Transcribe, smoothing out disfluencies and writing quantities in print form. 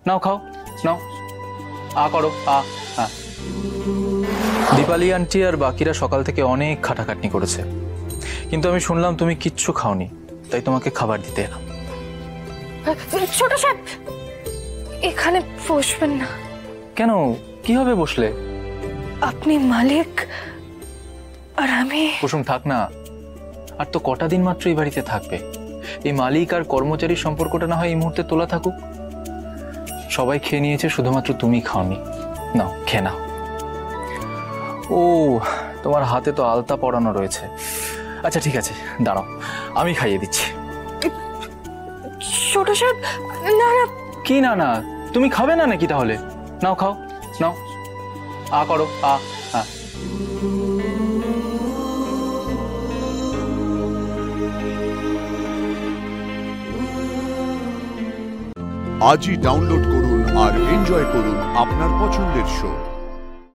নাও খাও, নাও। আ করো, আ। হ্যাঁ, দীপালি আন্টি আর বাকিরা সকাল থেকে অনেক খাটাখাটনি করেছে, কিন্তু আমি শুনলাম তুমি কিচ্ছু খাওনি, তাই তোমাকে খাবার দিতে এলাম। ছোট সাহেব, এখানে বসবেন না। কেন, কি হবে বসলে? আপনি মালিক আর আমি। কুসুম থাক না, আর তো কটা দিন মাত্র এই বাড়িতে থাকবে। এই মালিক আর কর্মচারীর সম্পর্কটা না হয় এই মুহূর্তে তোলা থাকুক। সবাই খেয়ে নিয়েছে, শুধুমাত্র তুমি খাওনি। নাও, খেয়ে নাও। ও, তোমার হাতে তো আলতা পরানো রয়েছে। আচ্ছা ঠিক আছে, দাঁড়াও, আমি খাইয়ে দিচ্ছি। ছোট সাহেব, না না। কি না না, তুমি খাবে না নাকি তাহলে? নাও খাও, নাও। আ করো, আ। হ্যাঁ, আজই ডাউনলোড করুন আর এনজয় করুন আপনার পছন্দের শো।